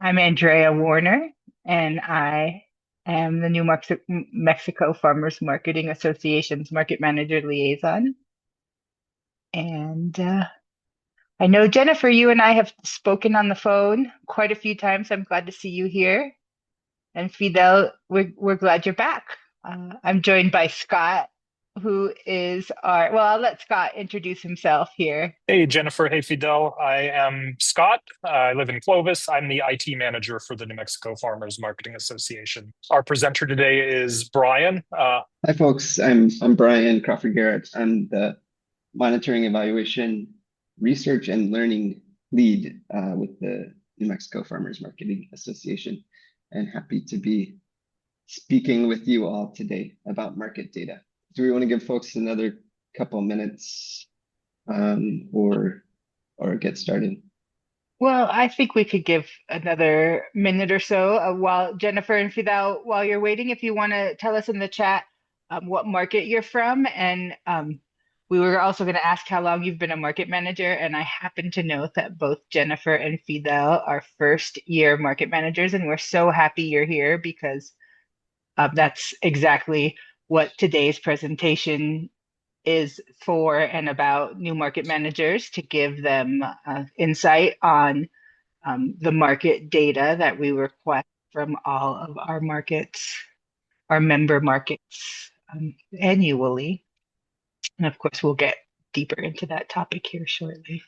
I'm Andrea Warner, and I am the New Mexico Farmers Marketing Association's Market Manager Liaison. And I know, Jennifer, you and I have spoken on the phone quite a few times. I'm glad to see you here. And Fidel, we're glad you're back. I'm joined by Scott, who is well, I'll let Scott introduce himself here. Hey, Jennifer. Hey, Fidel. I am Scott. I live in Clovis. I'm the IT manager for the New Mexico Farmers Marketing Association. Our presenter today is Bryan. Hi, folks. I'm Bryan Crawford-Garrett. I'm the monitoring, evaluation, research, and learning lead with the New Mexico Farmers Marketing Association, and happy to be speaking with you all today about market data. Do we want to give folks another couple minutes or get started? Well, I think we could give another minute or so while Jennifer and Fidel, while you're waiting, if you want to tell us in the chat what market you're from. And we were also going to ask how long you've been a market manager. And I happen to know that both Jennifer and Fidel are first year market managers. And we're so happy you're here because that's exactly what today's presentation is for and about new market managers, to give them insight on the market data that we request from all of our markets, our member markets, annually. And of course, we'll get deeper into that topic here shortly.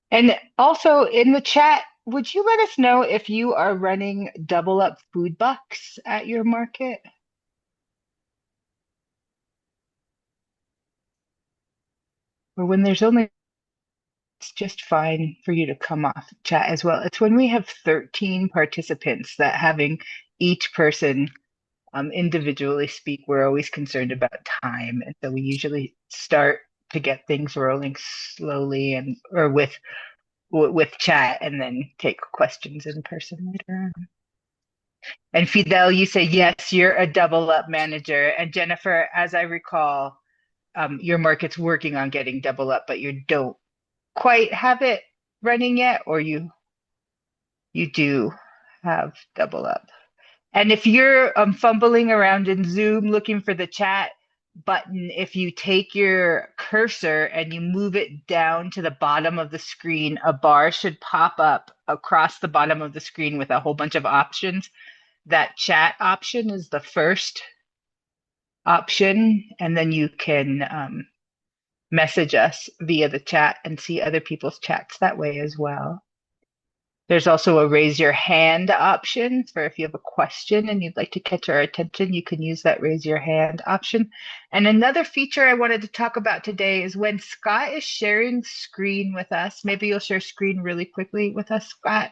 And also in the chat, would you let us know if you are running double up food bucks at your market? Or when there's only, it's just fine for you to come off chat as well. It's when we have 13 participants that having each person individually speak, we're always concerned about time. And so we usually start to get things rolling slowly and or with chat, and then take questions in person later on. And Fidel, you say, yes, you're a double up manager. And Jennifer, as I recall, your market's working on getting double up, but you don't quite have it running yet, or you do have double up. And if you're fumbling around in Zoom looking for the chat button, if you take your cursor and you move it down to the bottom of the screen, a bar should pop up across the bottom of the screen with a whole bunch of options. That chat option is the first option, and then you can message us via the chat and see other people's chats that way as well. There's also a raise your hand option for if you have a question and you'd like to catch our attention, you can use that raise your hand option. And another feature I wanted to talk about today is when Scott is sharing screen with us, maybe you'll share screen really quickly with us, Scott.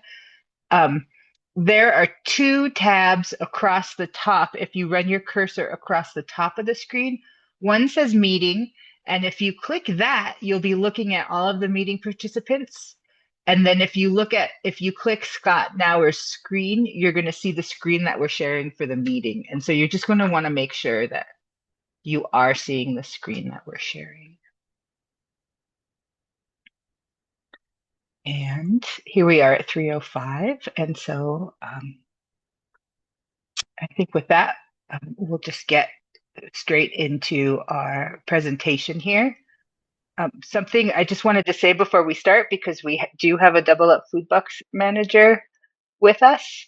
There are two tabs across the top. If you run your cursor across the top of the screen, one says meeting. And if you click that, you'll be looking at all of the meeting participants. And then if you click Scott Nauer's screen, you're going to see the screen that we're sharing for the meeting. And so you're just going to want to make sure that you are seeing the screen that we're sharing. And here we are at 3:05. And so I think with that, we'll just get straight into our presentation here. Something I just wanted to say before we start, because we do have a double up food bucks manager with us,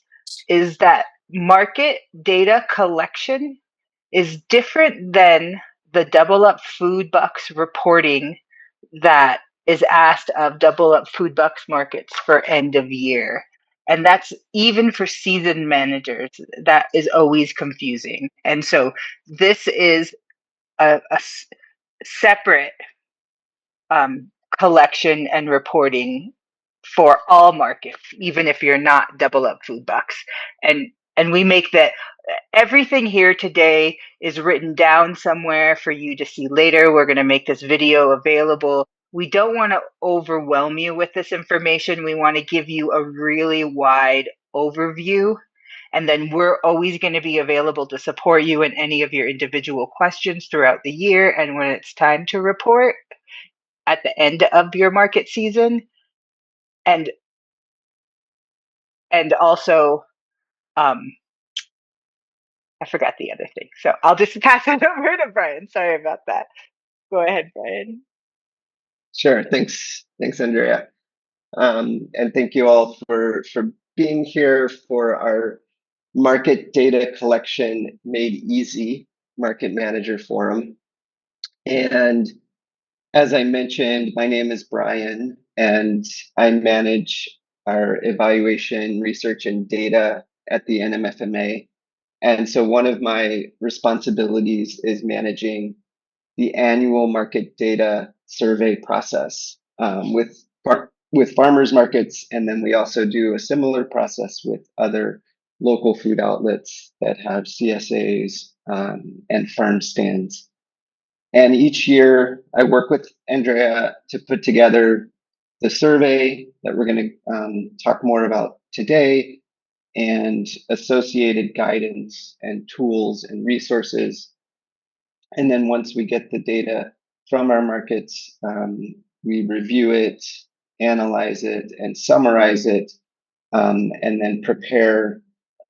is that market data collection is different than the double up food bucks reporting that is asked of double up food bucks markets for end of year. And that's even for seasoned managers, that is always confusing. And so this is a separate collection and reporting for all markets, even if you're not double up food bucks. And we make that everything here today is written down somewhere for you to see later. We're going to make this video available. We don't want to overwhelm you with this information. We want to give you a really wide overview. And then we're always going to be available to support you in any of your individual questions throughout the year. And when it's time to report, at the end of your market season, and also um, I forgot the other thing. So I'll just pass it over to Bryan. Sorry about that. Go ahead, Bryan. Sure. Thanks, Andrea. And thank you all for being here for our Market Data Collection Made Easy Market Manager Forum. And as I mentioned, my name is Bryan, and I manage our evaluation, research, and data at the NMFMA. And so one of my responsibilities is managing the annual market data survey process with farmers markets, and then we also do a similar process with other local food outlets that have CSAs and farm stands. And each year, I work with Andrea to put together the survey that we're going to talk more about today, and associated guidance and tools and resources. And then once we get the data from our markets, we review it, analyze it, and summarize it, and then prepare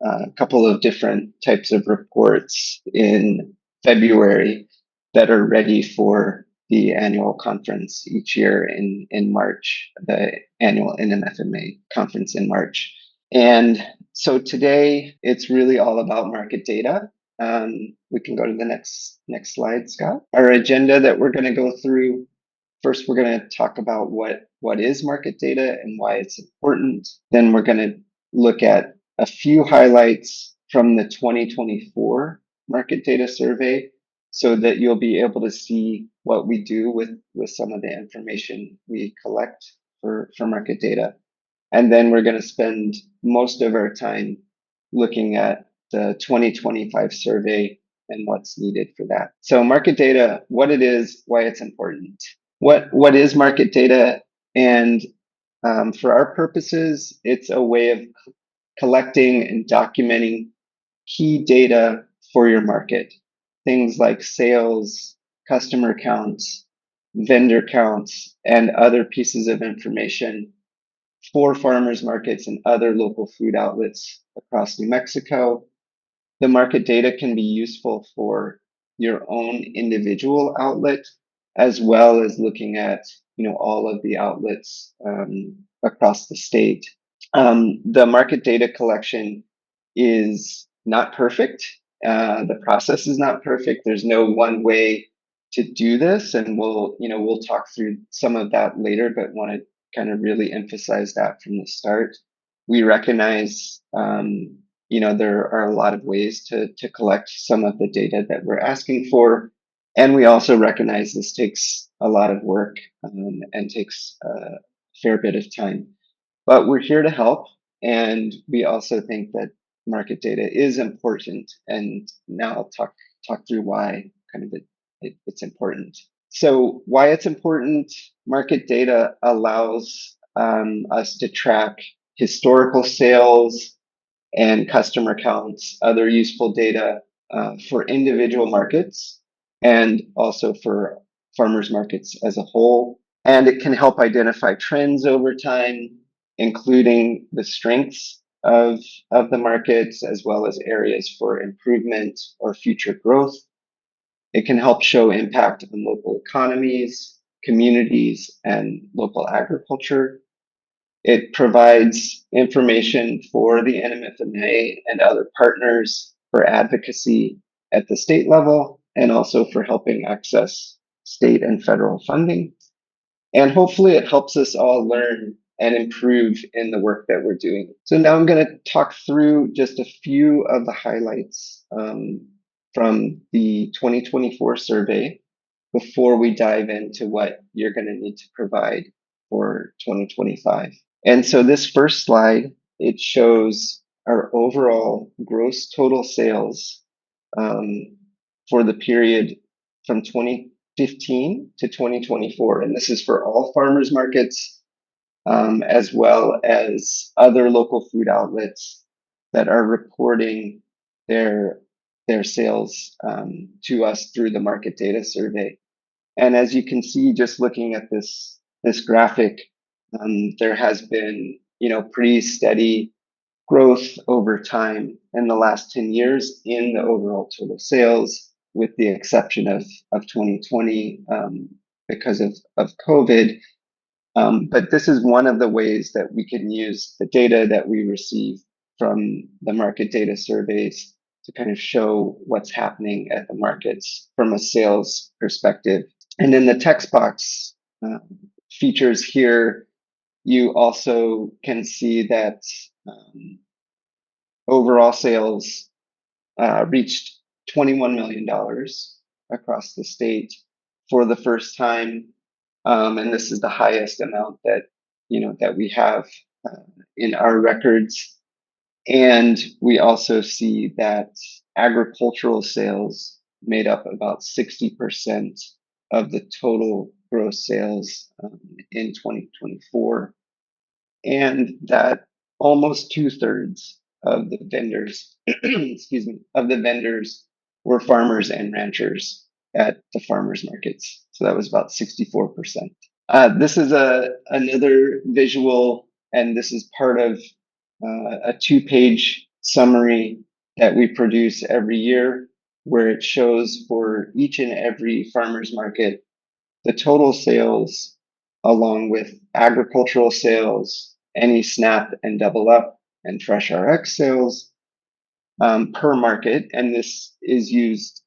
a couple of different types of reports in February that are ready for the annual conference each year in March, the annual NMFMA conference in March. And so today it's really all about market data. We can go to the next slide, Scott. Our agenda that we're going to go through. First, we're going to talk about what is market data and why it's important. Then we're going to look at a few highlights from the 2024 market data survey so that you'll be able to see what we do with some of the information we collect for market data. And then we're going to spend most of our time looking at the 2025 survey and what's needed for that. So market data, what it is, why it's important. What is market data? And for our purposes, it's a way of collecting and documenting key data for your market. Things like sales, customer counts, vendor counts, and other pieces of information for farmers markets and other local food outlets across New Mexico. The market data can be useful for your own individual outlet, as well as looking at all of the outlets across the state. The market data collection is not perfect. The process is not perfect. There's no one way to do this, and we'll talk through some of that later, but want to kind of really emphasize that from the start. We recognize there are a lot of ways to collect some of the data that we're asking for. And we also recognize this takes a lot of work and takes a fair bit of time. But we're here to help. And we also think that market data is important. And now I'll talk through why it's important. So why it's important, market data allows us to track historical sales and customer counts, other useful data for individual markets and also for farmers markets as a whole. And it can help identify trends over time, including the strengths of the markets as well as areas for improvement or future growth. It can help show impact on local economies, communities, and local agriculture. It provides information for the NMFMA and other partners for advocacy at the state level and also for helping access state and federal funding. And hopefully it helps us all learn and improve in the work that we're doing. So now I'm going to talk through just a few of the highlights from the 2024 survey before we dive into what you're going to need to provide for 2025. And so this first slide, it shows our overall gross total sales for the period from 2015 to 2024. And this is for all farmers markets, as well as other local food outlets that are reporting their sales to us through the market data survey. And as you can see, just looking at this graphic, there has been, pretty steady growth over time in the last 10 years in the overall total sales, with the exception of 2020 because of COVID. But this is one of the ways that we can use the data that we receive from the market data surveys to kind of show what's happening at the markets from a sales perspective. And in the text box features here, you also can see that overall sales reached $21 million across the state for the first time. And this is the highest amount that we have in our records. And we also see that agricultural sales made up about 60% of the total gross sales in 2024. And that almost 2/3 of the vendors, excuse me, of the vendors were farmers and ranchers at the farmers markets. So that was about 64%. This is another visual, and this is part of a 2-page summary that we produce every year, where it shows for each and every farmers market the total sales, along with agricultural sales, any SNAP and Double Up and Fresh RX sales per market. And this is used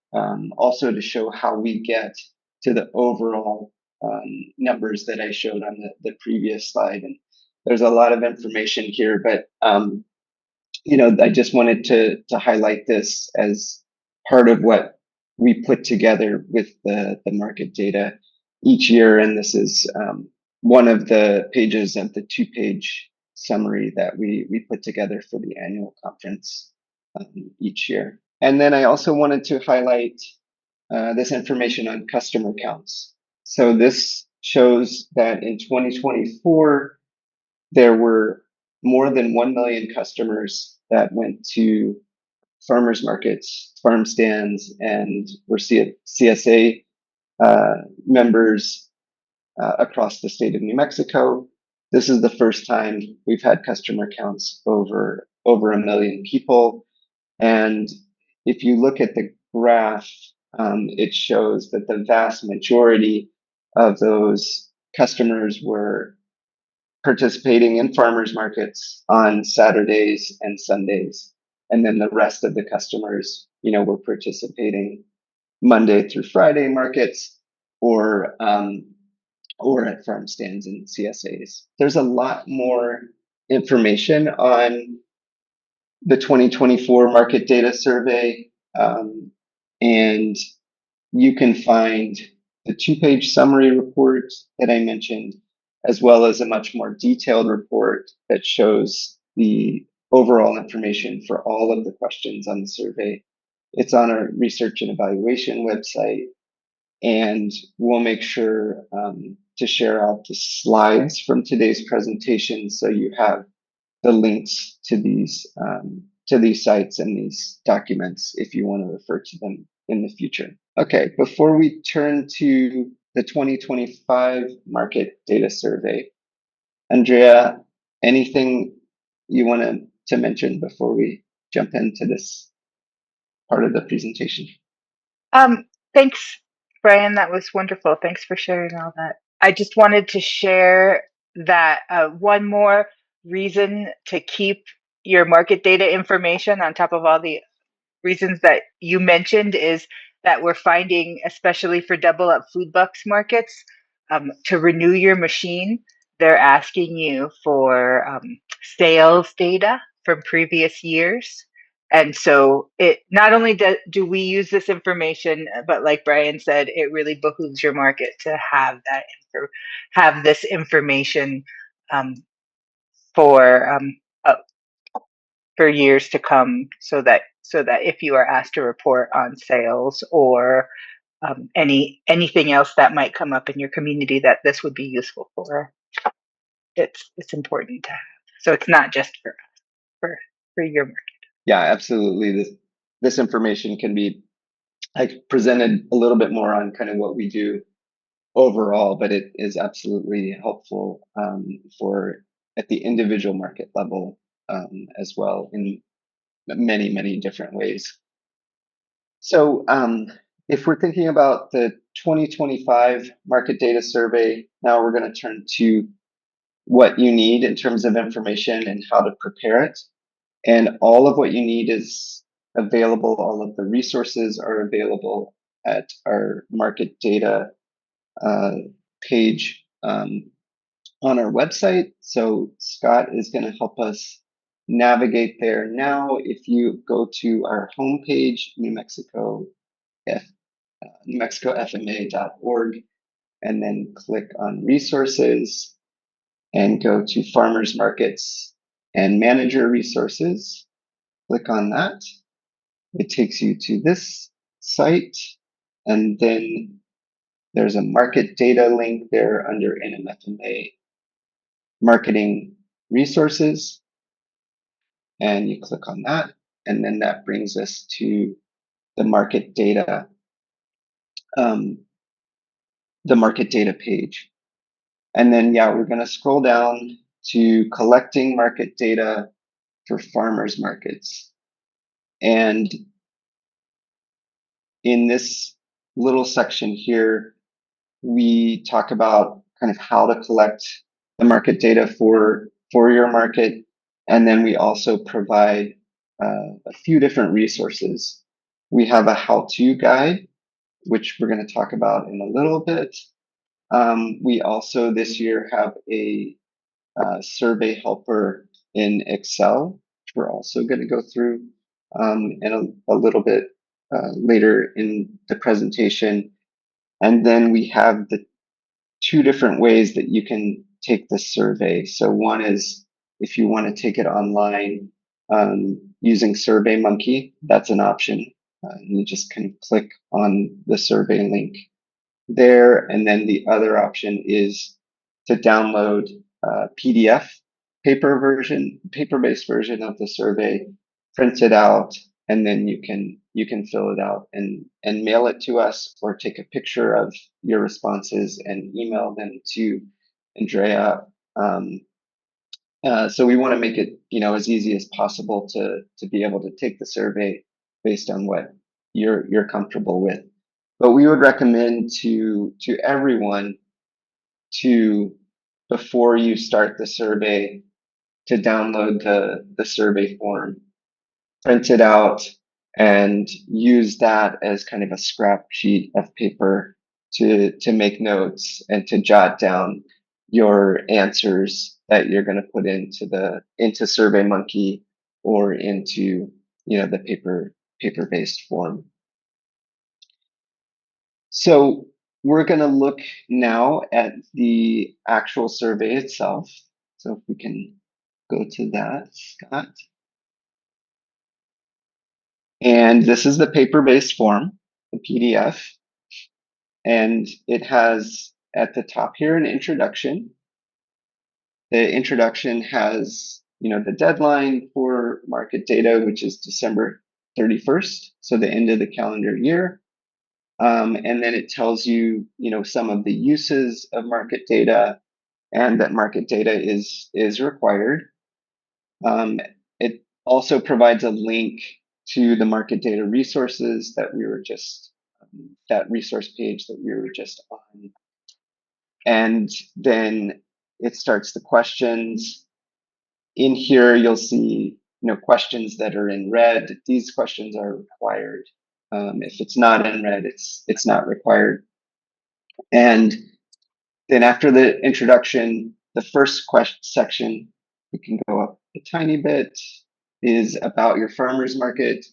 also to show how we get to the overall numbers that I showed on the previous slide. And there's a lot of information here, but I just wanted to highlight this as part of what we put together with the market data each year. And this is one of the pages of the 2-page summary that we put together for the annual conference each year. And then I also wanted to highlight this information on customer counts. So this shows that in 2024, there were more than 1 million customers that went to farmers markets, farm stands, and were CSA members across the state of New Mexico. This is the first time we've had customer counts over 1 million people. And if you look at the graph, it shows that the vast majority of those customers were participating in farmers markets on Saturdays and Sundays. And then the rest of the customers, were participating Monday through Friday markets or at farm stands and CSAs. There's a lot more information on the 2024 market data survey. And you can find the 2-page summary report that I mentioned, as well as a much more detailed report that shows the overall information for all of the questions on the survey. It's on our research and evaluation website, and we'll make sure to share out the slides from today's presentation, so you have the links to these sites and these documents if you want to refer to them in the future. Okay, before we turn to the 2025 market data survey, Andrea, anything you want to mention before we jump into this part of the presentation? Thanks, Bryan. That was wonderful. Thanks for sharing all that. I just wanted to share that one more reason to keep your market data information on top of all the reasons that you mentioned is that we're finding, especially for Double Up Food Bucks markets, to renew your machine, they're asking you for sales data from previous years. And so it not only do we use this information, but like Bryan said, it really behooves your market to have have this information for uh, for years to come, so that if you are asked to report on sales or anything else that might come up in your community that this would be useful for, it's important to have. So it's not just for your market. Yeah, absolutely. This information can be presented a little bit more on kind of what we do overall, but it is absolutely helpful for at the individual market level as well in many, many different ways. So if we're thinking about the 2025 market data survey, now we're going to turn to what you need in terms of information and how to prepare it. And all of what you need is available. All of the resources are available at our market data page on our website. So Scott is going to help us navigate there now. If you go to our homepage, NewMexicoFMA.org, and then click on resources and go to farmers markets and manager resources, click on that. It takes you to this site, and then there's a market data link there under NMFMA marketing resources, and you click on that, and then that brings us to the market data page. And then, yeah, we're going to scroll down to collecting market data for farmers markets. And in this little section here, we talk about kind of how to collect the market data for your market. And then we also provide a few different resources. We have a how-to guide, which we're going to talk about in a little bit. We also this year have a survey helper in Excel, which we're also going to go through in a little bit later in the presentation. And then we have the two different ways that you can take the survey. So one is if you want to take it online using SurveyMonkey, that's an option. You just can click on the survey link there. And then the other option is to download PDF paper-based version of the survey, print it out, and then you can fill it out and mail it to us, or take a picture of your responses and email them to Andrea. So we want to make it as easy as possible to be able to take the survey based on what you're comfortable with. But we would recommend to everyone to, before you start the survey, to download the survey form, print it out, and use that as kind of a scrap sheet of paper to make notes and to jot down your answers that you're going to put into SurveyMonkey or into the paper-based form. So we're going to look now at the actual survey itself. So if we can go to that, Scott. And this is the paper-based form, the PDF. And it has at the top here an introduction. The introduction has, the deadline for market data, which is December 31st, so the end of the calendar year. And then it tells you, some of the uses of market data, and that market data is required. It also provides a link to the market data resources that we were just, that resource page that we were just on. And then it starts the questions. In here, you'll see, questions that are in red. These questions are required. If it's not in red, it's not required. And then after the introduction, the first section, we can go up a tiny bit, is about your farmer's market.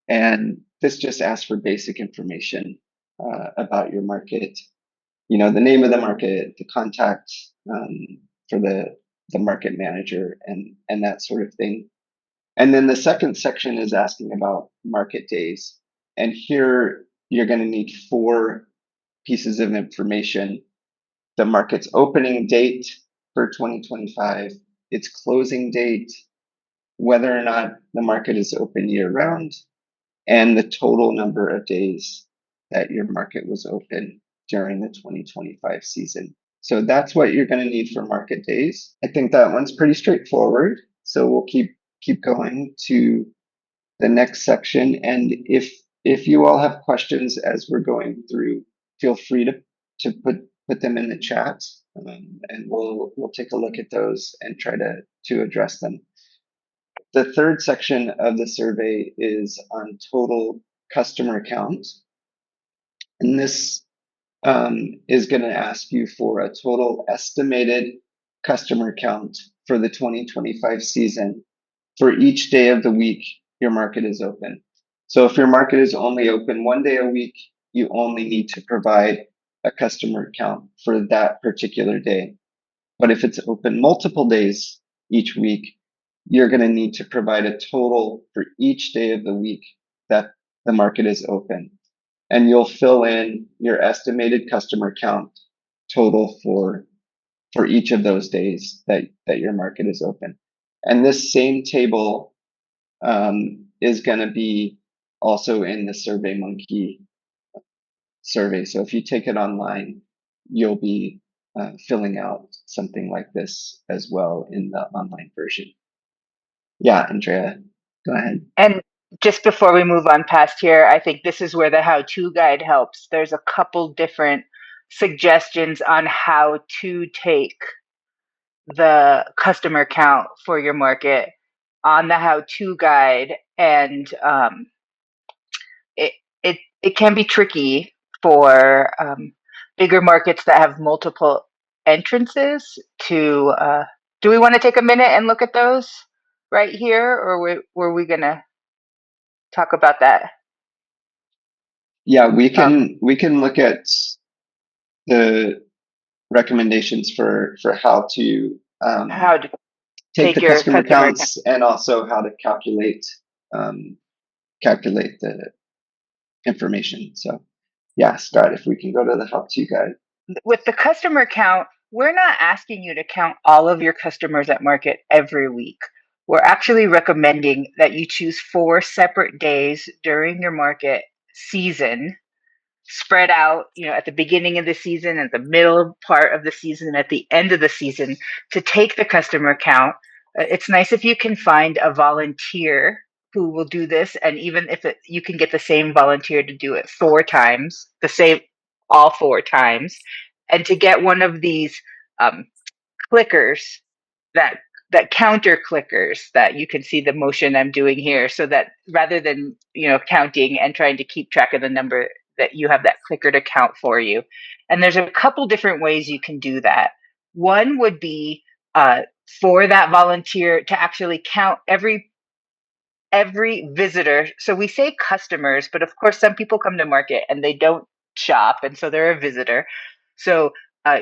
And this just asks for basic information about your market. The name of the market, the contact for the market manager, and that sort of thing. And then the second section is asking about market days. And here you're going to need 4 pieces of information: the market's opening date for 2025, its closing date, whether or not the market is open year round, and the total number of days that your market was open. during the 2025 season. So that's what you're going to need for market days. I think that one's pretty straightforward. So we'll keep going to the next section. And if you all have questions as we're going through, feel free to put them in the chat, and we'll take a look at those and try to address them. The third section of the survey is on total customer count, and this is going to ask you for a total estimated customer count for the 2025 season for each day of the week your market is open. So if your market is only open one day a week, you only need to provide a customer count for that particular day. But if it's open multiple days each week, you're going to need to provide a total for each day of the week that the market is open. And you'll fill in your estimated customer count total for each of those days that your market is open. And this same table is going to be also in the SurveyMonkey survey. So if you take it online, you'll be filling out something like this as well in the online version. Yeah, Andrea, go ahead. And just before we move on past here, I think this is where the how-to guide helps. There's a couple different suggestions on how to take the customer count for your market on the how-to guide, and it can be tricky for bigger markets that have multiple entrances to. Do we want to take a minute and look at those right here, or were we gonna talk about that? Yeah, we can look at the recommendations for how to How to take take the your customer customer count. counts and also how to calculate the information. So yeah, Scott, if we can go to the how-to guide. With the customer count, we're not asking you to count all of your customers at market every week. We're actually recommending that you choose 4 separate days during your market season, spread out, at the beginning of the season, at the middle part of the season, and at the end of the season, to take the customer count. It's nice if you can find a volunteer who will do this, and even if you can get the same volunteer to do it 4 times, all 4 times, and to get one of these clickers that counter clickers that you can see the motion I'm doing here, so that rather than counting and trying to keep track of the number, that you have that clicker to count for you. And there's a couple different ways you can do that. One would be for that volunteer to actually count every visitor. So we say customers, but of course some people come to market and they don't shop, and so they're a visitor. So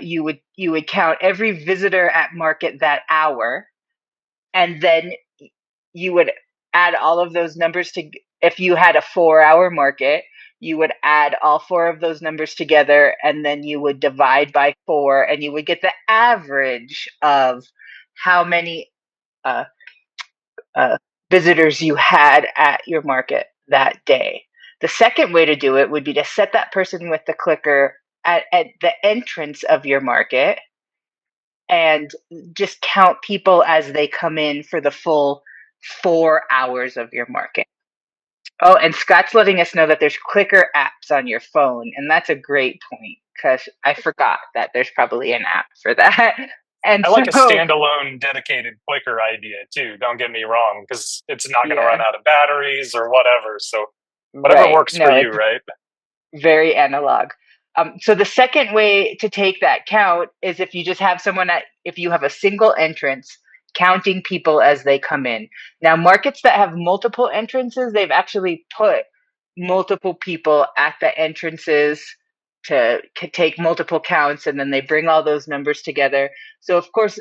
you would count every visitor at market that hour, and then you would add all of those numbers to. If you had a 4-hour market, you would add all 4 of those numbers together, and then you would divide by 4, and you would get the average of how many visitors you had at your market that day. The second way to do it would be to set that person with the clicker at the entrance of your market and just count people as they come in for the full 4 hours of your market. Oh, and Scott's letting us know that there's clicker apps on your phone, and that's a great point, because I forgot that there's probably an app for that. And I like a so, standalone dedicated clicker idea too. Don't get me wrong, because it's not going to run yeah, out of batteries or whatever. So whatever right. works for No, you, it's right? very analog. So the second way to take that count is if you just have if you have a single entrance, counting people as they come in. Now, markets that have multiple entrances, they've actually put multiple people at the entrances to take multiple counts, and then they bring all those numbers together. So of course,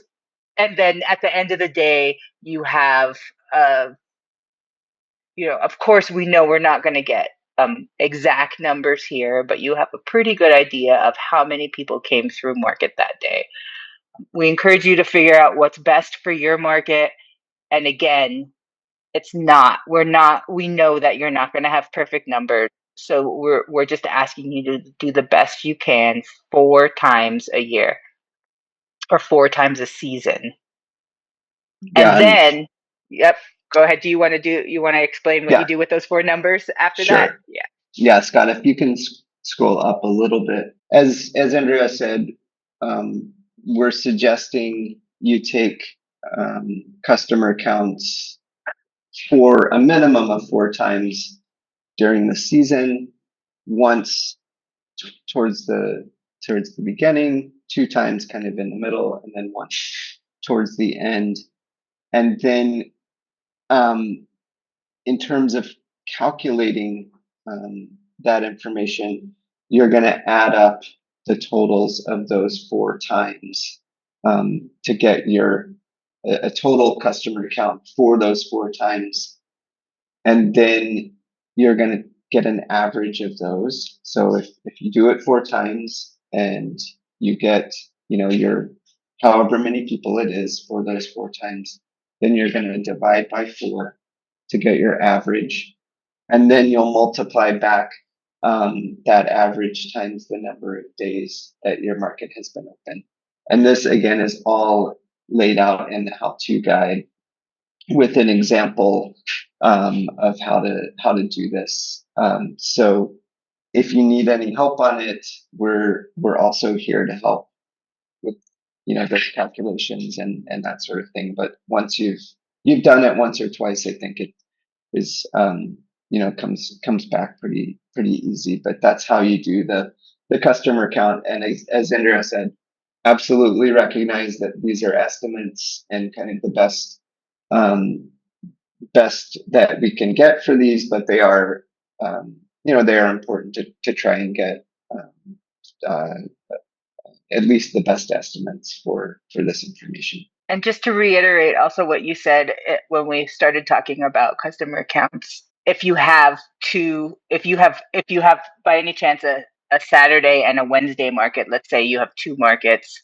and then at the end of the day, you have, of course, we know we're not going to get exact numbers here, but you have a pretty good idea of how many people came through market that day. We encourage you to figure out what's best for your market. And again, we know that you're not going to have perfect numbers. So we're just asking you to do the best you can 4 times a year or 4 times a season. Yeah, And then, yep, go ahead. You want to explain what you yeah, do with those 4 numbers after that? sure. Yeah. Yeah, Scott, if you can scroll up a little bit. As Andrea said, we're suggesting you take customer counts for a minimum of 4 times during the season, once towards the beginning, 2 times kind of in the middle, and then once towards the end. And then in terms of calculating that information, you're going to add up the totals of those 4 times to get a total customer count for those 4 times, and then you're going to get an average of those. So if you do it 4 times and you get your however many people it is for those 4 times, then you're going to divide by 4 to get your average, and then you'll multiply back that average times the number of days that your market has been open. And this again is all laid out in the how-to guide with an example of how to do this. So if you need any help on it, we're also here to help with those calculations and that sort of thing. But once you've done it once or twice, I think it is comes back pretty easy. But that's how you do the customer count. And as Indra said, absolutely recognize that these are estimates and kind of the best that we can get for these, but they are they are important to try and get uh, at least the best estimates for this information. And just to reiterate also what you said when we started talking about customer accounts, if you have by any chance a Saturday and a Wednesday market, let's say you have 2 markets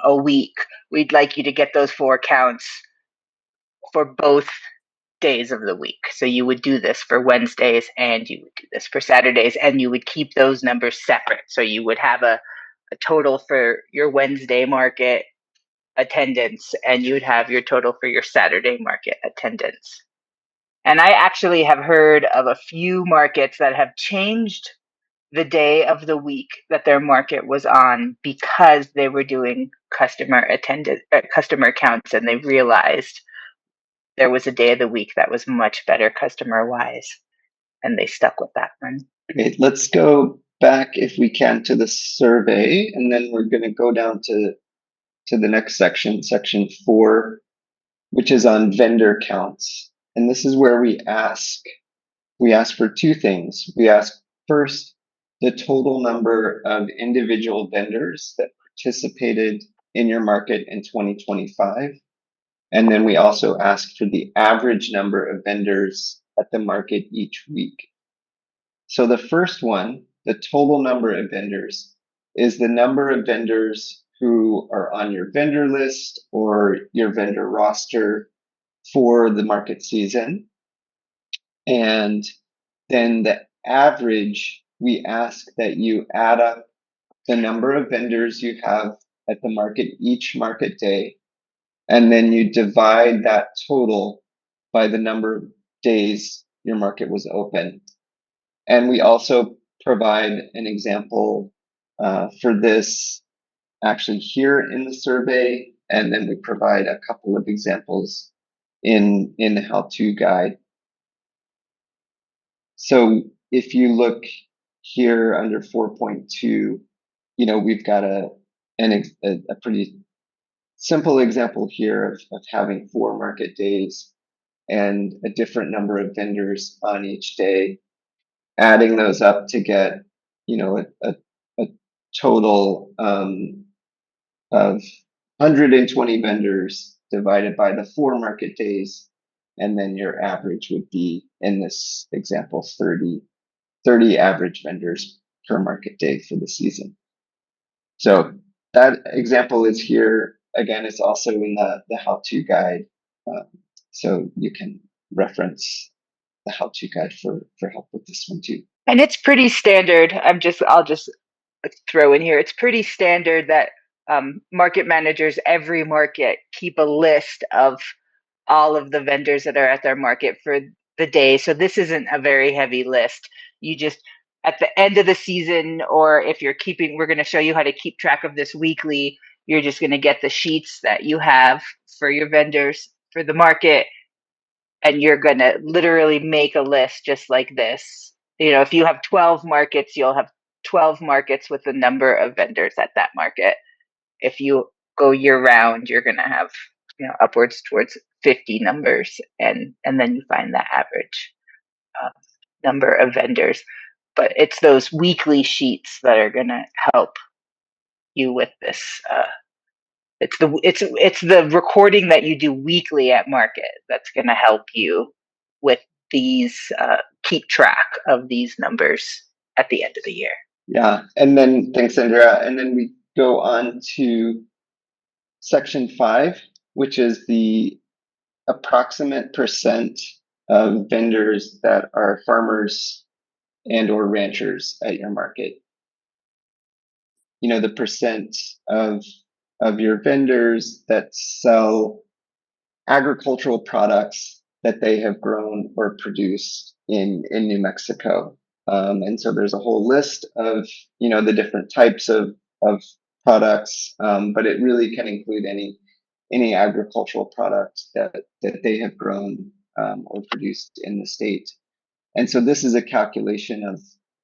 a week, we'd like you to get those 4 counts for both days of the week. So you would do this for Wednesdays and you would do this for Saturdays, and you would keep those numbers separate. So you would have a total for your Wednesday market attendance, and you would have your total for your Saturday market attendance. And I actually have heard of a few markets that have changed the day of the week that their market was on because they were doing customer counts, and they realized there was a day of the week that was much better customer wise, and they stuck with that one. Great. Let's go back if we can to the survey, and then we're going to go down to the next section 4, which is on vendor counts. And this is where we ask for 2 things. We ask first the total number of individual vendors that participated in your market in 2025. And then we also ask for the average number of vendors at the market each week. So the first one, the total number of vendors, is the number of vendors who are on your vendor list or your vendor roster for the market season. And then the average, we ask that you add up the number of vendors you have at the market each market day, and then you divide that total by the number of days your market was open. And we also provide an example for this actually here in the survey, and then we provide a couple of examples in the how-to guide. So if you look here under 4.2, we've got a pretty simple example here of having 4 market days and a different number of vendors on each day, adding those up to get, a total of 120 vendors divided by the 4 market days. And then your average would be, in this example, 30 average vendors per market day for the season. So that example is here. Again, it's also in the how-to guide. So you can reference the how-to guide for help with this one too. And it's pretty standard. I'll just throw in here. It's pretty standard that market managers, every market, keep a list of all of the vendors that are at their market for the day. So this isn't a very heavy list. You just, at the end of the season, or if you're keeping, we're going to show you how to keep track of this weekly. You're just going to get the sheets that you have for your vendors for the market, and you're going to literally make a list just like this. You know, if you have 12 markets, you'll have 12 markets with the number of vendors at that market. If you go year round, you're going to have, you know, upwards towards 50 numbers, and then you find the average uh, number of vendors. But it's those weekly sheets that are going to help you with this. It's the recording that you do weekly at market that's going to help you with these keep track of these numbers at the end of the year. Yeah, and then thanks, Andrea. And then we go on to section 5, which is the approximate percent of vendors that are farmers and or ranchers at your market. You know, the percent of your vendors that sell agricultural products that they have grown or produced in New Mexico. And so there's a whole list of, you know, the different types of products, but it really can include any agricultural product that they have grown or produced in the state. And so this is a calculation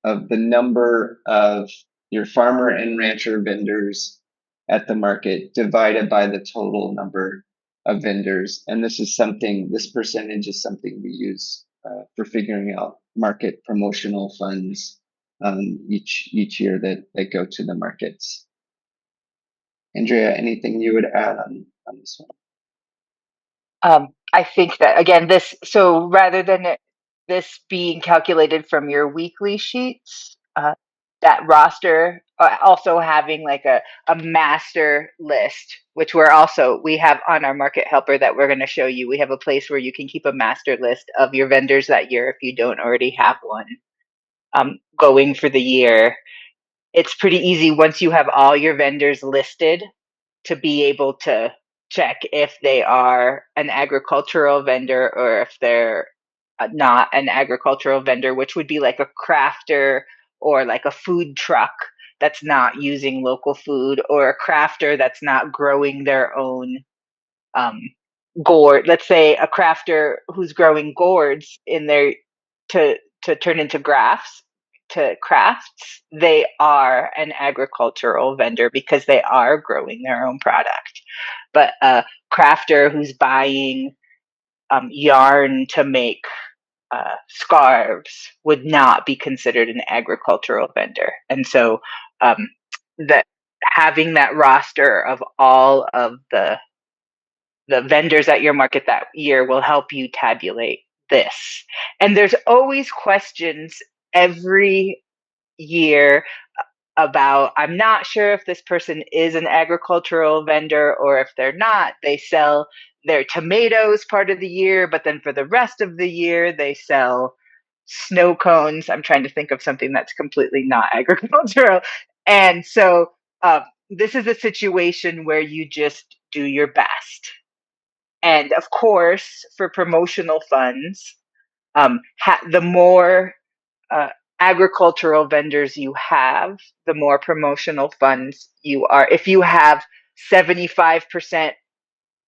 of the number of your farmer and rancher vendors at the market divided by the total number of vendors. And this percentage is something we use for figuring out market promotional funds each year that go to the markets. Andrea, anything you would add on this one? I think that again, so rather than this being calculated from your weekly sheets, that roster also having like a master list, which we have on our market helper that we're going to show you. We have a place where you can keep a master list of your vendors that year if you don't already have one going for the year. It's pretty easy once you have all your vendors listed to be able to check if they are an agricultural vendor or if they're not an agricultural vendor, which would be like a crafter or like a food truck that's not using local food, or a crafter that's not growing their own um, gourd. Let's say a crafter who's growing gourds in their to turn into grafts to crafts. They are an agricultural vendor because they are growing their own product. But a crafter who's buying yarn to make scarves would not be considered an agricultural vendor. And so that having that roster of all of the vendors at your market that year will help you tabulate this. And there's always questions every year about, I'm not sure if this person is an agricultural vendor or if they're not. They sell their tomatoes part of the year, but then for the rest of the year, they sell snow cones. I'm trying to think of something that's completely not agricultural. And so this is a situation where you just do your best. And of course, for promotional funds, the more uh, agricultural vendors you have, the more promotional funds you are. If you have 75%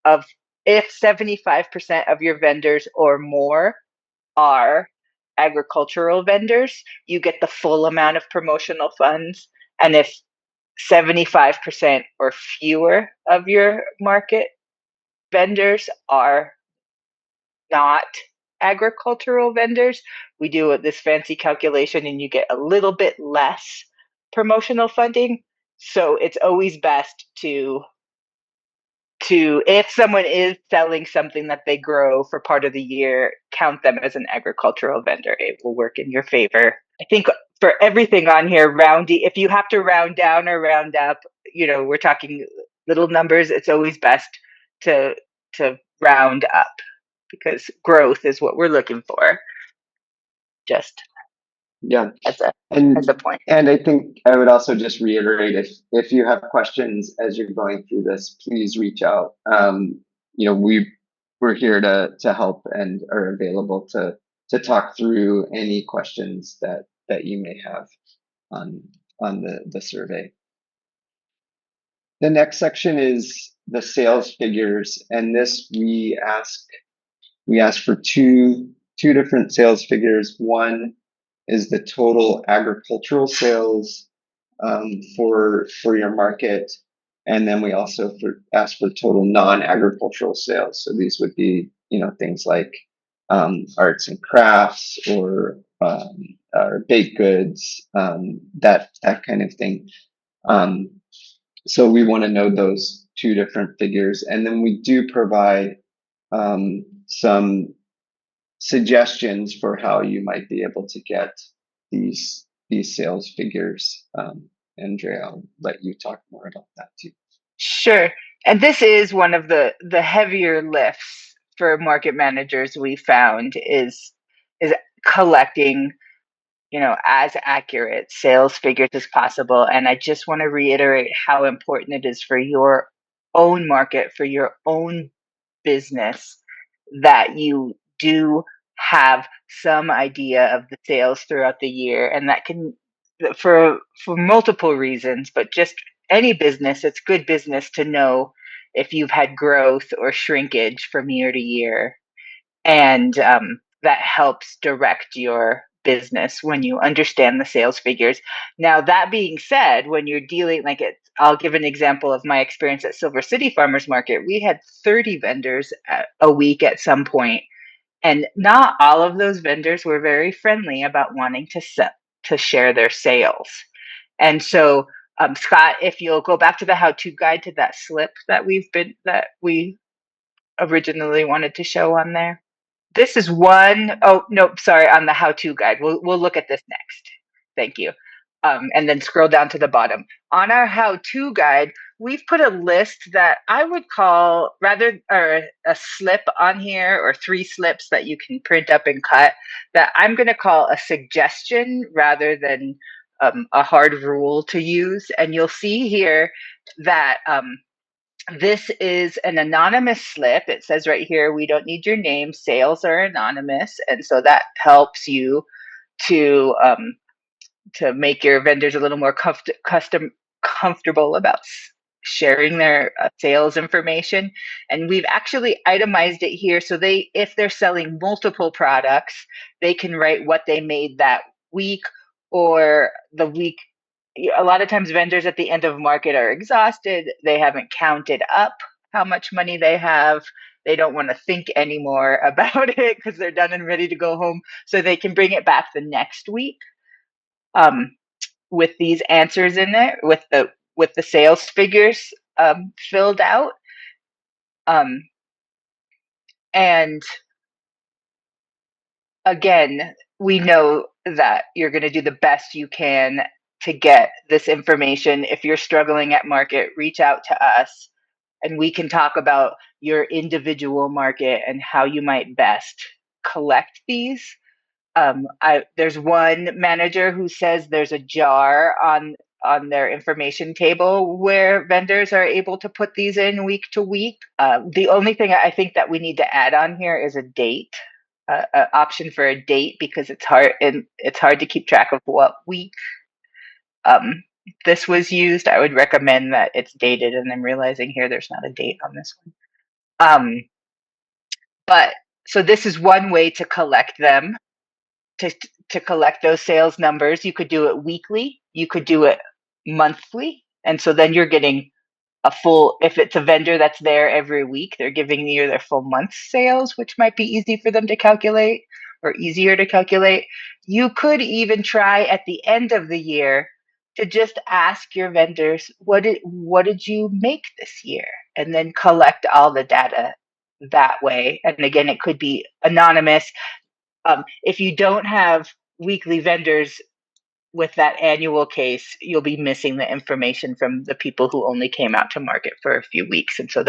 of, if 75% of your vendors or more are agricultural vendors, you get the full amount of promotional funds. And if 75% or fewer of your market vendors are not agricultural vendors, we do this fancy calculation and you get a little bit less promotional funding. So it's always best to if someone is selling something that they grow for part of the year, count them as an agricultural vendor. It will work in your favor. I think for everything on here, if you have to round down or round up, you know, we're talking little numbers, it's always best to round up because growth is what we're looking for. Just Yeah. as a And point. I think I would also just reiterate, if you have questions as you're going through this, please reach out. We're here to help and are available to talk through any questions that you may have on the survey. The next section is the sales figures, and this we ask for two different sales figures. One is the total agricultural sales for your market, and then we also ask for total non-agricultural sales. So these would be things like arts and crafts or baked goods, that kind of thing. So we want to know those two different figures, and then we do provide some suggestions for how you might be able to get these sales figures. Andrea, I'll let you talk more about that too. Sure. And this is one of the heavier lifts for market managers we found is collecting, as accurate sales figures as possible. And I just want to reiterate how important it is for your own market, for your own business, that you do have some idea of the sales throughout the year. And that can, for multiple reasons, but just any business, it's good business to know if you've had growth or shrinkage from year to year. And that helps direct your business when you understand the sales figures. Now, that being said, when you're dealing I'll give an example of my experience at Silver City Farmers Market. We had 30 vendors a week at some point, and not all of those vendors were very friendly about wanting to share their sales. And so, Scott, if you'll go back to the how-to guide, to that slip that we originally wanted to show on there. This is one, oh, no, sorry, on the how-to guide. We'll look at this next. Thank you. And then scroll down to the bottom. On our how-to guide, we've put a list that I would call or a slip on here, or 3 slips that you can print up and cut, that I'm going to call a suggestion rather than a hard rule to use. And you'll see here that this is an anonymous slip. It says right here, we don't need your name. Sales are anonymous. And so that helps you to make your vendors a little more comfortable about sharing their sales information. And we've actually itemized it here. So if they're selling multiple products, they can write what they made that week or the week. A lot of times vendors at the end of market are exhausted. They haven't counted up how much money they have. They don't want to think anymore about it because they're done and ready to go home. So they can bring it back the next week with these answers in there, with the sales figures filled out. And again, we know that you're going to do the best you can to get this information. If you're struggling at market, reach out to us and we can talk about your individual market and how you might best collect these. There's one manager who says there's a jar on their information table where vendors are able to put these in week to week. The only thing I think that we need to add on here is a date. Option for a date, because it's hard to keep track of what week this was used. I would recommend that it's dated, and I'm realizing here there's not a date on this one. But so this is one way to collect them, to collect those sales numbers. You could do it weekly, you could do it monthly, and so then you're getting a full, if it's a vendor that's there every week, they're giving you their full month's sales, which might be easy for them to calculate, or easier to calculate. You could even try at the end of the year to just ask your vendors, what did you make this year? And then collect all the data that way. And again, it could be anonymous. If you don't have weekly vendors with that annual case, you'll be missing the information from the people who only came out to market for a few weeks. And so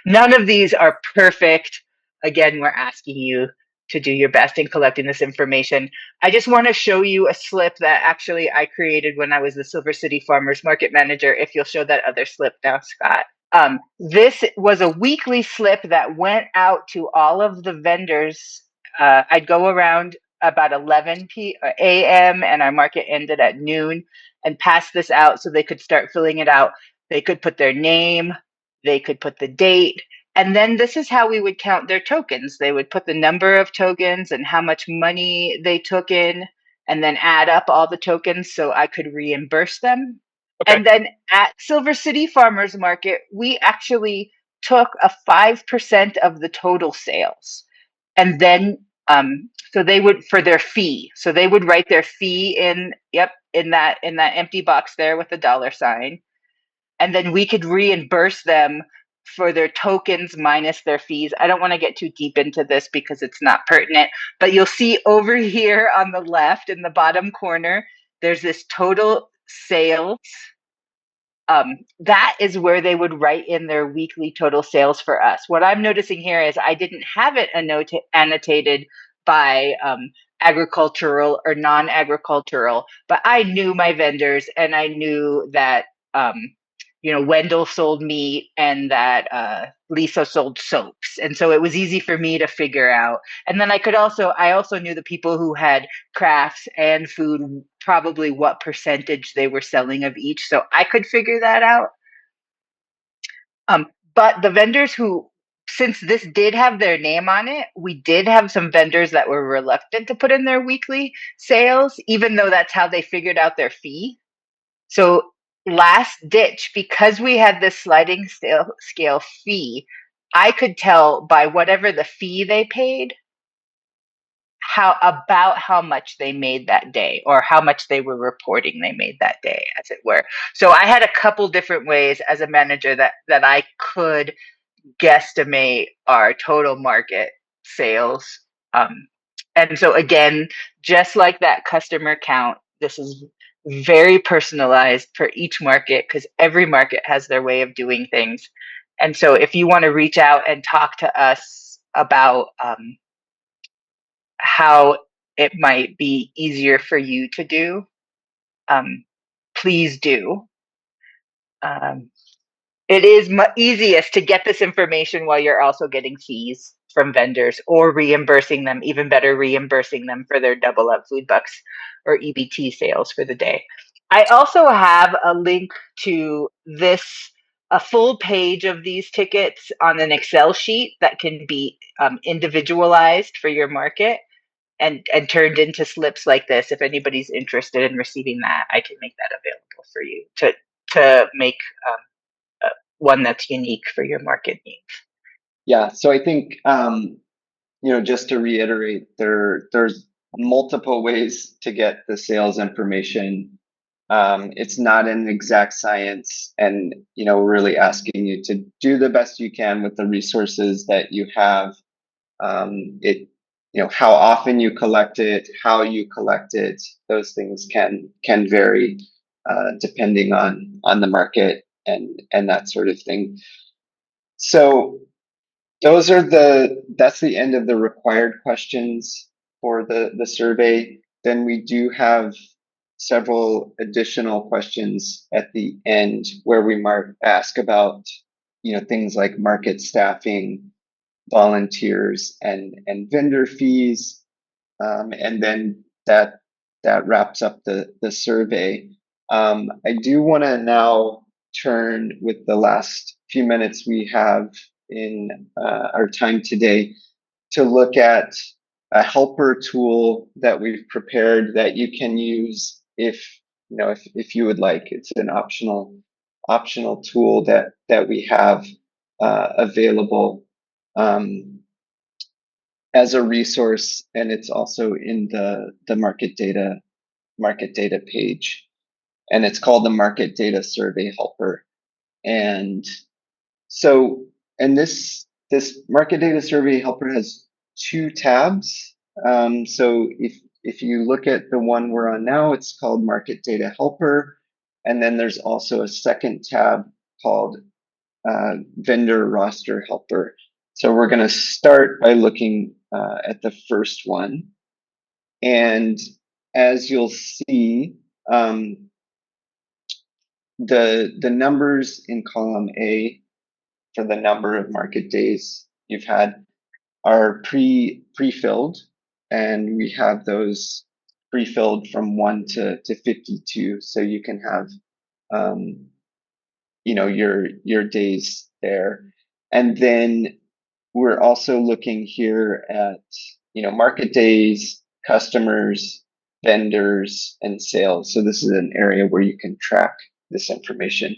none of these are perfect. Again, we're asking you to do your best in collecting this information. I just want to show you a slip that actually I created when I was the Silver City Farmers Market Manager, if you'll show that other slip now, Scott. This was a weekly slip that went out to all of the vendors. I'd go around about 11 a.m. and our market ended at noon, and pass this out so they could start filling it out. They could put their name, they could put the date, and then this is how we would count their tokens. They would put the number of tokens and how much money they took in, and then add up all the tokens so I could reimburse them. Okay. And then at Silver City Farmers Market, we actually took a 5% of the total sales. And then so they would, for their fee. So they would write their fee in, yep, in that empty box there with the $sign. And then we could reimburse them for their tokens minus their fees. I don't want to get too deep into this because it's not pertinent, but you'll see over here on the left in the bottom corner, there's this total sales. That is where they would write in their weekly total sales for us. What I'm noticing here is I didn't have it annotated by agricultural or non-agricultural, but I knew my vendors and I knew that Wendell sold meat and that Lisa sold soaps. And so it was easy for me to figure out. And then I also knew the people who had crafts and food, probably what percentage they were selling of each. So I could figure that out. But the vendors who, since this did have their name on it, we did have some vendors that were reluctant to put in their weekly sales, even though that's how they figured out their fee. So last ditch, because we had this sliding scale fee, I could tell by whatever the fee they paid how much they made that day, or how much they were reporting they made that day, as it were. So I had a couple different ways as a manager that I could guesstimate our total market sales. And so again, just like that customer count, this is very personalized for each market because every market has their way of doing things. And so if you want to reach out and talk to us about how it might be easier for you to do, please do. It is easiest to get this information while you're also getting fees from vendors or reimbursing them, even better, reimbursing them for their double up food bucks or EBT sales for the day. I also have a link to a full page of these tickets on an Excel sheet that can be individualized for your market and turned into slips like this. If anybody's interested in receiving that, I can make that available for you to make one that's unique for your market needs. Yeah, so I think just to reiterate, there's multiple ways to get the sales information. It's not an exact science, and we're really asking you to do the best you can with the resources that you have. How often you collect it, how you collect it, those things can vary depending on the market and that sort of thing. So that's the end of the required questions for the survey. Then we do have several additional questions at the end where we ask about things like market staffing, volunteers, and vendor fees, and then that wraps up the survey. I do want to now turn, with the last few minutes we have in our time today, to look at a helper tool that we've prepared that you can use if you would like. It's an optional tool that we have available as a resource, and it's also in the market data page, and it's called the Market Data Survey Helper. And this Market Data Survey Helper has two tabs. So if you look at the one we're on now, it's called Market Data Helper, and then there's also a second tab called Vendor Roster Helper. So we're going to start by looking at the first one. And as you'll see, the numbers in column A for the number of market days you've had are pre-filled, and we have those pre-filled from 1 to 52, so you can have your days there. And then we're also looking here at market days, customers, vendors, and sales. So this is an area where you can track this information.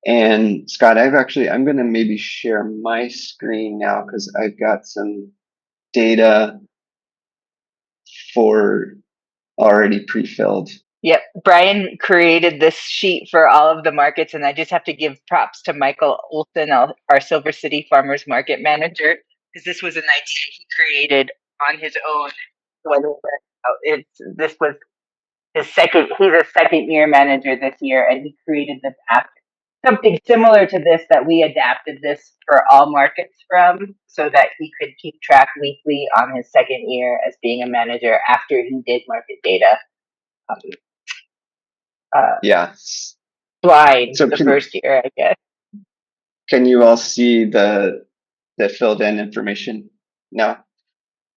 And Scott, I'm going to maybe share my screen now because I've got some data for already pre-filled. Yep. Bryan created this sheet for all of the markets, and I just have to give props to Michael Olson, our Silver City Farmers Market Manager, because this was an idea he created on his own. This was his second. He's a second-year manager this year, and he created this app, something similar to this that we adapted this for all markets from, so that he could keep track weekly on his second year as being a manager after he did market data. Blind so the first year, I guess. Can you all see the filled in information now?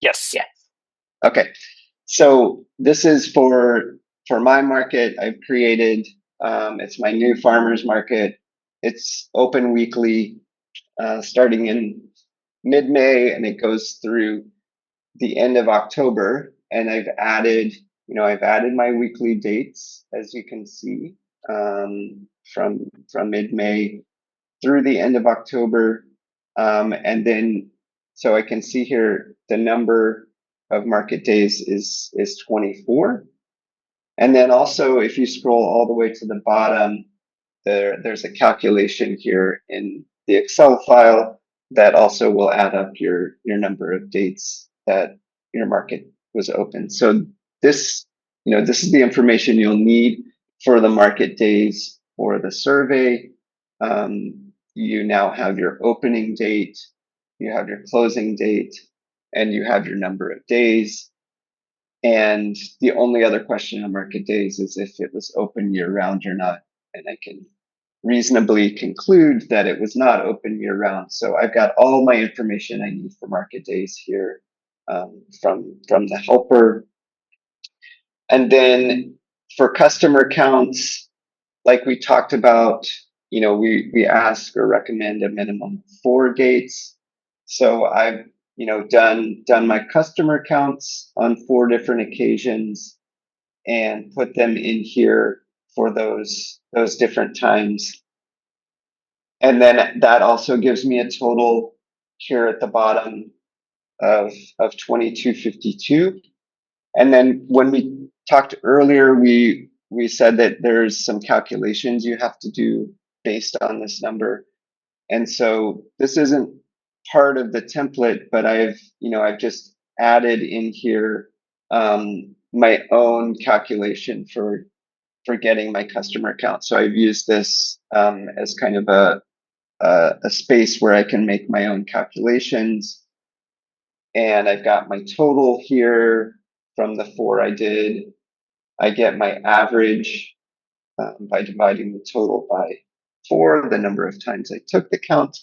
Yes. Yes. Okay. So this is for my market. I've created, it's my new farmers market. It's open weekly, starting in mid-May, and it goes through the end of October. And I've added my weekly dates, as you can see, from mid-May through the end of October. And then, so I can see here the number of market days is 24. And then also, if you scroll all the way to the bottom, there's a calculation here in the Excel file that also will add up your number of dates that your market was open. So this is the information you'll need for the market days for the survey. You now have your opening date, you have your closing date, and you have your number of days. And the only other question on market days is if it was open year round or not. And I can reasonably conclude that it was not open year round. So I've got all my information I need for market days here from the helper. And then for customer counts, like we talked about, we ask or recommend a minimum of 4 gates. So I've done my customer counts on 4 different occasions and put them in here for those different times. And then that also gives me a total here at the bottom of 2252. And then when we talked earlier, we said that there's some calculations you have to do based on this number. And so this isn't part of the template, but I've just added in here my own calculation for getting my customer count. So I've used this as kind of a space where I can make my own calculations. And I've got my total here from the 4 I did. I get my average by dividing the total by 4, the number of times I took the count.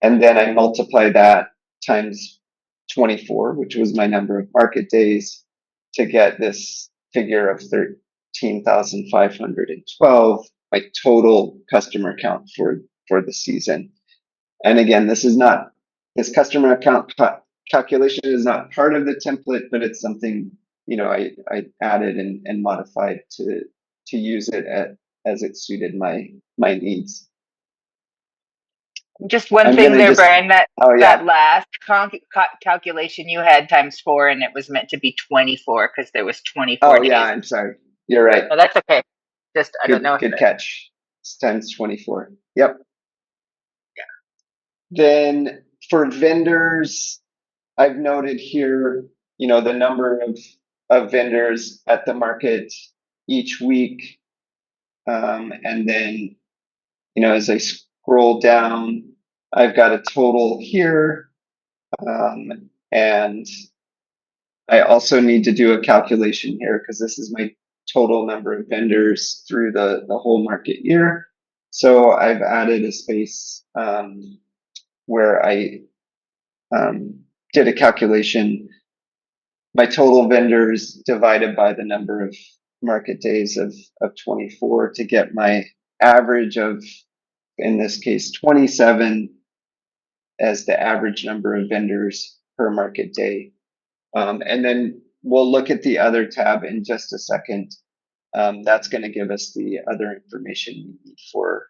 And then I multiply that times 24, which was my number of market days, to get this figure of 13,512, my total customer count for the season. And again, this customer account calculation is not part of the template, but it's something I added and modified to use it as it suited my needs. Just one thing there, Bryan, that last calculation you had times 4, and it was meant to be 24 because there was 24 days. Yeah, I'm sorry. You're right. No, that's okay. I don't know. Good catch. It's times 24. Yep. Yeah. Then for vendors, I've noted here, the number of vendors at the market each week. And then, as I scroll down, I've got a total here. And I also need to do a calculation here because this is my total number of vendors through the whole market year. So I've added a space where I did a calculation, my total vendors divided by the number of market days of 24 to get my average of, in this case, 27 as the average number of vendors per market day. And then we'll look at the other tab in just a second. That's going to give us the other information we need for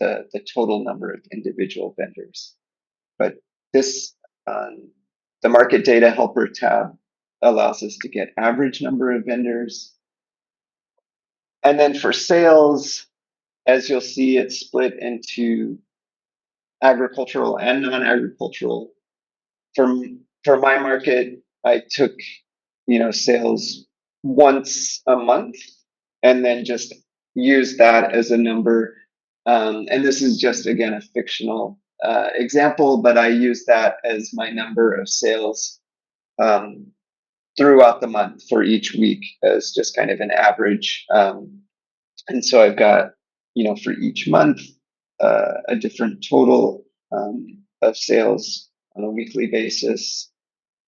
the total number of individual vendors. But this, the market data helper tab allows us to get average number of vendors. And then for sales, as you'll see, it's split into agricultural and non-agricultural. For my market, I took, sales once a month and then just use that as a number. And this is just, again, a fictional example, but I use that as my number of sales throughout the month for each week as just kind of an average. And so I've got, for each month, a different total of sales on a weekly basis,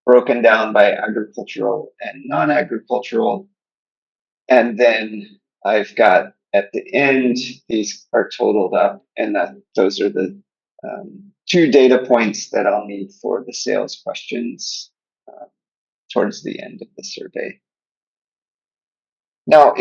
broken down by agricultural and non-agricultural. And then I've got at the end, these are totaled up, and those are the 2 data points that I'll need for the sales questions towards the end of the survey. Now,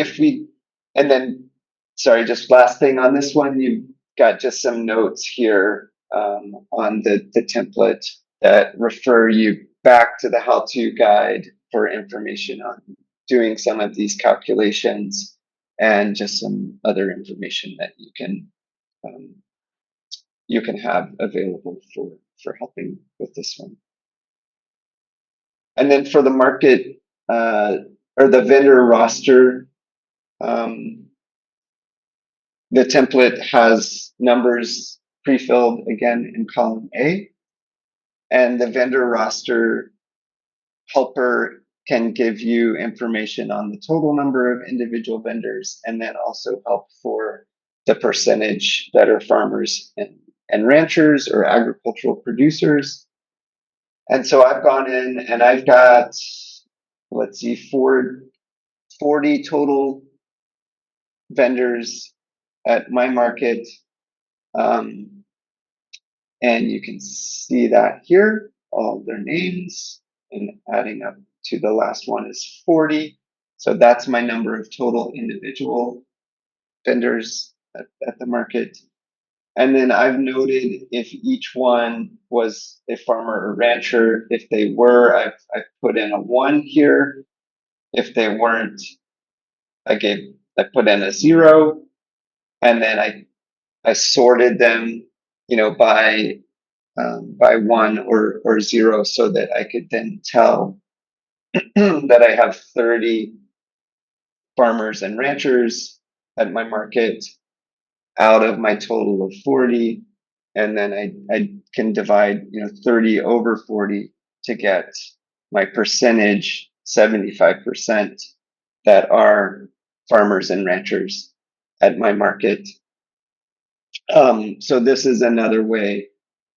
sorry, just last thing on this one, you've got just some notes here on the template that refer you back to the how-to guide for information on doing some of these calculations and just some other information that you can have available for helping with this one. And then for the market or the vendor roster, the template has numbers pre-filled again in column A, and the vendor roster helper can give you information on the total number of individual vendors and then also help for the percentage that are farmers and ranchers or agricultural producers. And so I've gone in and I've got, 40 total vendors at my market. And you can see that here, all their names, and adding up to the last one is 40. So that's my number of total individual vendors at the market. And then I've noted if each one was a farmer or rancher. If they were, I've put in a 1 here. If they weren't, I put in a 0. And then I sorted them, by 1 or 0, so that I could then tell that I have 30 farmers and ranchers at my market out of my total of 40. And then I can divide, 30 over 40 to get my percentage, 75%, that are farmers and ranchers at my market. So this is another way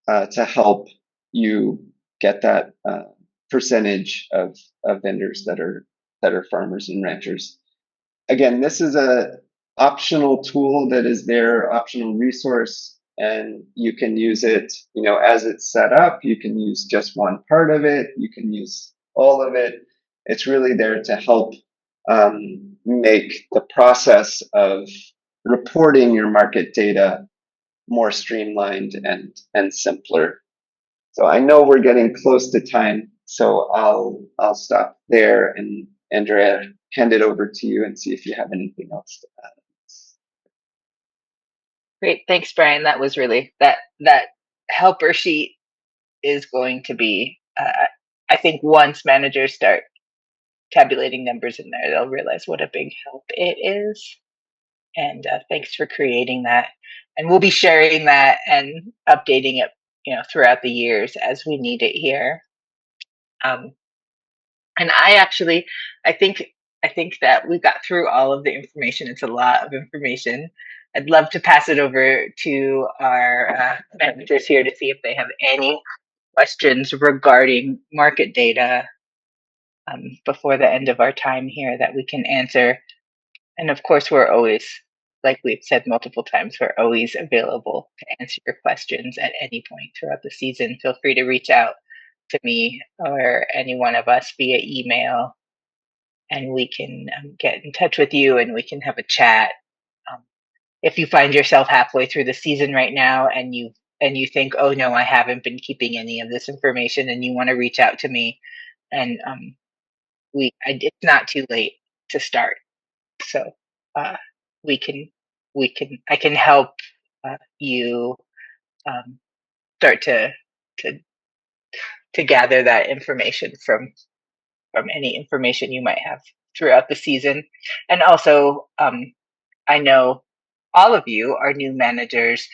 to help you get that percentage of vendors that are farmers and ranchers. Again, this is a optional tool that is there, optional resource, and you can use it, as it's set up. You can use just one part of it. You can use all of it. It's really there to help make the process of reporting your market data more streamlined and simpler. So I know we're getting close to time, so I'll stop there, and Andrea, hand it over to you and see if you have anything else to add. Great, thanks, Bryan. That was really that helper sheet is going to be. I think once managers start tabulating numbers in there, they'll realize what a big help it is. And thanks for creating that. And we'll be sharing that and updating it, throughout the years as we need it here. Um, and I think, I think that we got through all of the information. It's a lot of information. I'd love to pass it over to our managers here to see if they have any questions regarding market data before the end of our time here that we can answer. And of course, we're always, like we've said multiple times, we're always available to answer your questions at any point throughout the season. Feel free to reach out to me or any one of us via email, and we can get in touch with you and we can have a chat. Um, if you find yourself halfway through the season right now and you think, oh no, I haven't been keeping any of this information, and you want to reach out to me, and it's not too late to start. So uh, we can I can help you um, start to to gather that information from any information you might have throughout the season. And also, I know all of you are new managers.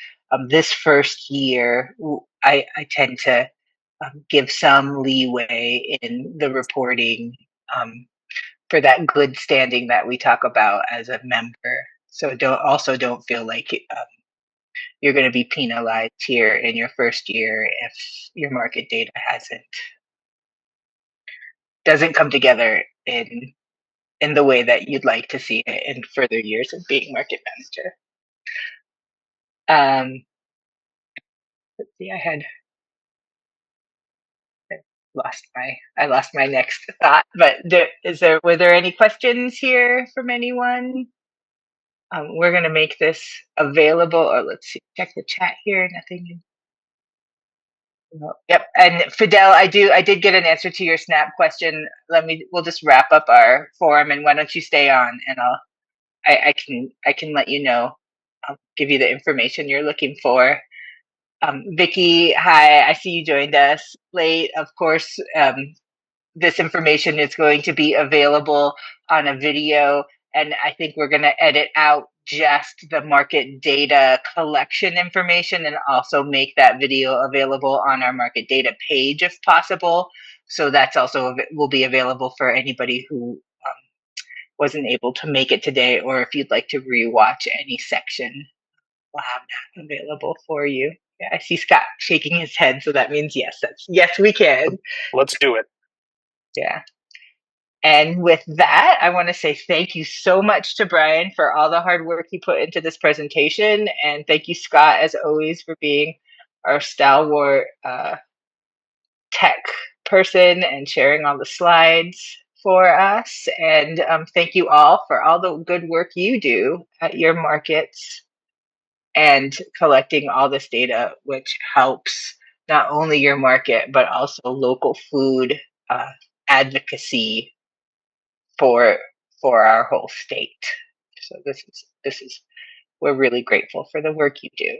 This first year, I tend to give some leeway in the reporting for that good standing that we talk about as a member. So don't feel like you're going to be penalized here in your first year if your market data doesn't come together in the way that you'd like to see it in further years of being market manager. Let's see, I lost my next thought, but were there any questions here from anyone? We're going to make this available, or let's see, check the chat here. Nothing. Yep. And Fidel, I did get an answer to your SNAP question. We'll just wrap up our forum, and why don't you stay on, and I can let you know. I'll give you the information you're looking for. Vicky, hi, I see you joined us late. Of course, this information is going to be available on a video, and I think we're going to edit out just the market data collection information and also make that video available on our market data page if possible. So that's also will be available for anybody who wasn't able to make it today, or if you'd like to rewatch any section, we'll have that available for you. Yeah, I see Scott shaking his head, so that means yes. Yes, we can. Let's do it. Yeah. And with that, I want to say thank you so much to Bryan for all the hard work he put into this presentation. And thank you, Scott, as always, for being our stalwart tech person and sharing all the slides for us. And thank you all for all the good work you do at your markets and collecting all this data, which helps not only your market, but also local food advocacy for our whole state. So this is we're really grateful for the work you do.